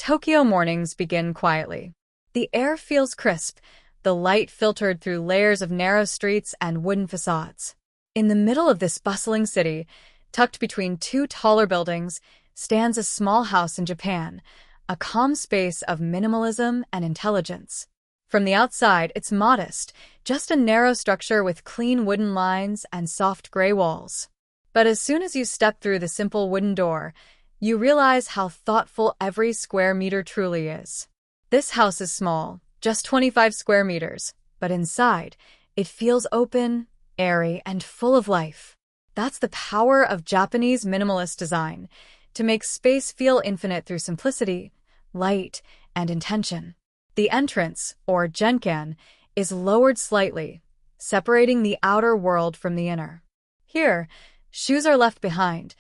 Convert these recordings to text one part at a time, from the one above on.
Tokyo mornings begin quietly. The air feels crisp, the light filtered through layers of narrow streets and wooden facades. In the middle of this bustling city, tucked between two taller buildings, stands a small house in Japan, a calm space of minimalism and intelligence. From the outside, it's modest, just a narrow structure with clean wooden lines and soft gray walls. But as soon as you step through the simple wooden door, you realize how thoughtful every square meter truly is. This house is small, just 25 square meters, but inside, it feels open, airy, and full of life. That's the power of Japanese minimalist design, to make space feel infinite through simplicity, light, and intention. The entrance, or genkan, is lowered slightly, separating the outer world from the inner. Here, shoes are left behind,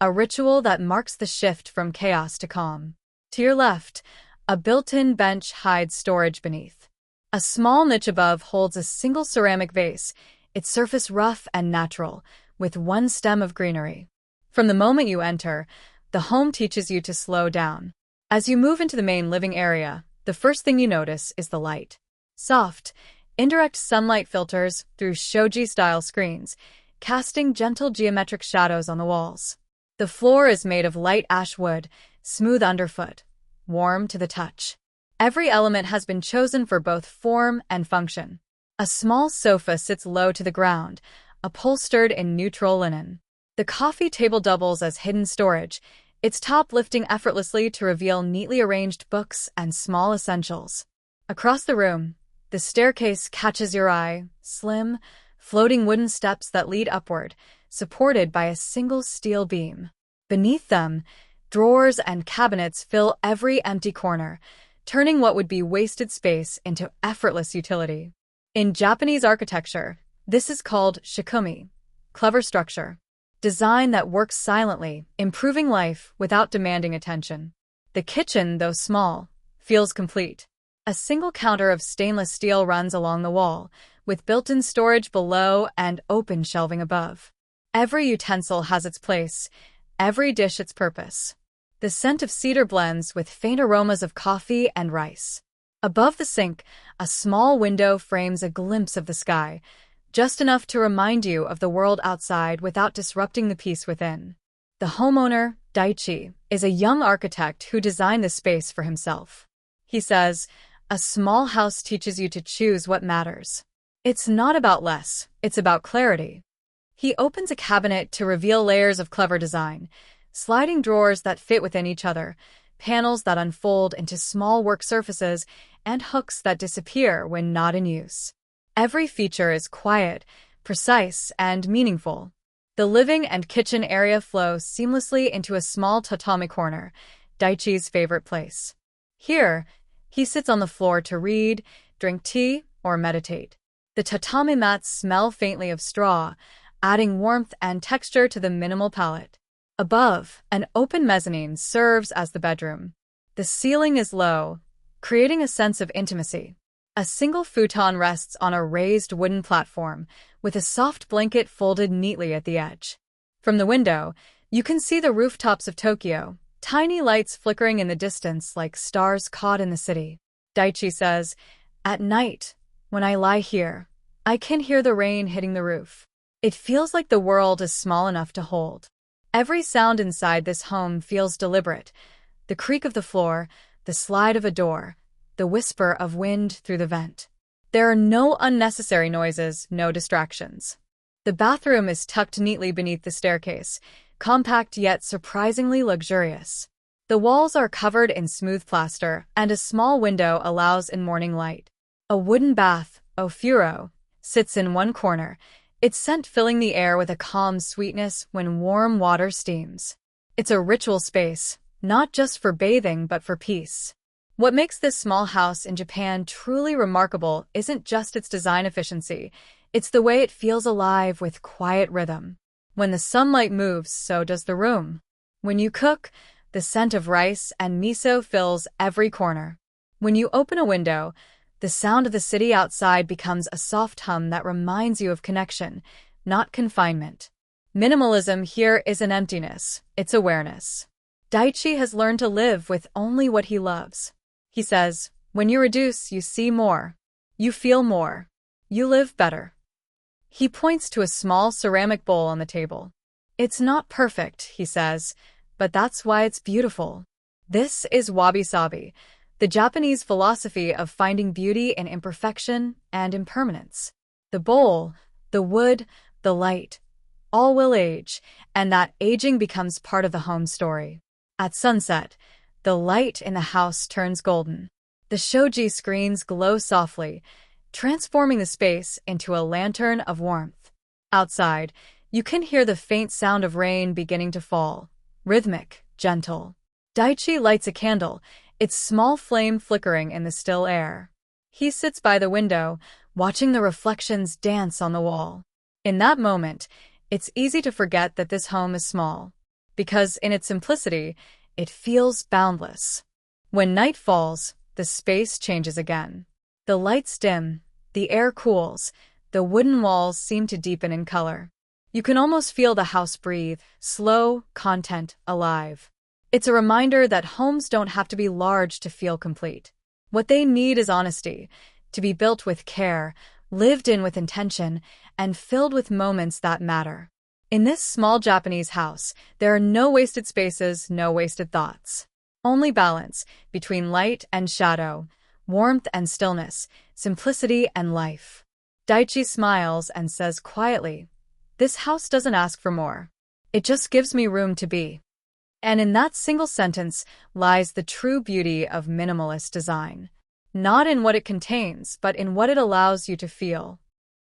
a ritual that marks the shift from chaos to calm. To your left, a built-in bench hides storage beneath. A small niche above holds a single ceramic vase, its surface rough and natural, with one stem of greenery. From the moment you enter, the home teaches you to slow down. As you move into the main living area, the first thing you notice is the light. Soft, indirect sunlight filters through shoji-style screens, casting gentle geometric shadows on the walls. The floor is made of light ash wood, smooth underfoot, warm to the touch. Every element has been chosen for both form and function. A small sofa sits low to the ground, upholstered in neutral linen. The coffee table doubles as hidden storage, its top lifting effortlessly to reveal neatly arranged books and small essentials. Across the room, the staircase catches your eye, slim, floating wooden steps that lead upward, supported by a single steel beam. Beneath them, drawers and cabinets fill every empty corner, turning what would be wasted space into effortless utility. In Japanese architecture, this is called shikumi, clever structure, design that works silently, improving life without demanding attention. The kitchen, though small, feels complete. A single counter of stainless steel runs along the wall, with built-in storage below and open shelving above. Every utensil has its place, every dish its purpose. The scent of cedar blends with faint aromas of coffee and rice. Above the sink, a small window frames a glimpse of the sky, just enough to remind you of the world outside without disrupting the peace within. The homeowner, Daichi, is a young architect who designed the space for himself. He says, "A small house teaches you to choose what matters. It's not about less, it's about clarity." He opens a cabinet to reveal layers of clever design, sliding drawers that fit within each other, panels that unfold into small work surfaces, and hooks that disappear when not in use. Every feature is quiet, precise, and meaningful. The living and kitchen area flow seamlessly into a small tatami corner, Daichi's favorite place. Here, he sits on the floor to read, drink tea, or meditate. The tatami mats smell faintly of straw, adding warmth and texture to the minimal palette. Above, an open mezzanine serves as the bedroom. The ceiling is low, creating a sense of intimacy. A single futon rests on a raised wooden platform, with a soft blanket folded neatly at the edge. From the window, you can see the rooftops of Tokyo, tiny lights flickering in the distance like stars caught in the city. Daichi says, "At night, when I lie here, I can hear the rain hitting the roof. It feels like the world is small enough to hold." Every sound inside this home feels deliberate. The creak of the floor, the slide of a door, the whisper of wind through the vent. There are no unnecessary noises, no distractions. The bathroom is tucked neatly beneath the staircase, compact yet surprisingly luxurious. The walls are covered in smooth plaster, and a small window allows in morning light. A wooden bath, ofuro, sits in one corner, its scent filling the air with a calm sweetness when warm water steams. It's a ritual space, not just for bathing but for peace. What makes this small house in Japan truly remarkable isn't just its design efficiency, it's the way it feels alive with quiet rhythm. When the sunlight moves, so does the room. When you cook, the scent of rice and miso fills every corner. When you open a window, the sound of the city outside becomes a soft hum that reminds you of connection, not confinement. Minimalism here isn't emptiness, it's awareness. Daichi has learned to live with only what he loves. He says, when you reduce, you see more. You feel more. You live better. He points to a small ceramic bowl on the table. It's not perfect, he says, but that's why it's beautiful. This is wabi-sabi, the Japanese philosophy of finding beauty in imperfection and impermanence. The bowl, the wood, the light, all will age, and that aging becomes part of the home story. At sunset, the light in the house turns golden. The shoji screens glow softly, transforming the space into a lantern of warmth. Outside, you can hear the faint sound of rain beginning to fall, rhythmic, gentle. Daichi lights a candle, its small flame flickering in the still air. He sits by the window, watching the reflections dance on the wall. In that moment, it's easy to forget that this home is small, because in its simplicity, it feels boundless. When night falls, the space changes again. The lights dim, the air cools, the wooden walls seem to deepen in color. You can almost feel the house breathe, slow, content, alive. It's a reminder that homes don't have to be large to feel complete. What they need is honesty, to be built with care, lived in with intention, and filled with moments that matter. In this small Japanese house, there are no wasted spaces, no wasted thoughts. Only balance between light and shadow, warmth and stillness, simplicity and life. Daichi smiles and says quietly, "This house doesn't ask for more. It just gives me room to be." And in that single sentence lies the true beauty of minimalist design. Not in what it contains, but in what it allows you to feel.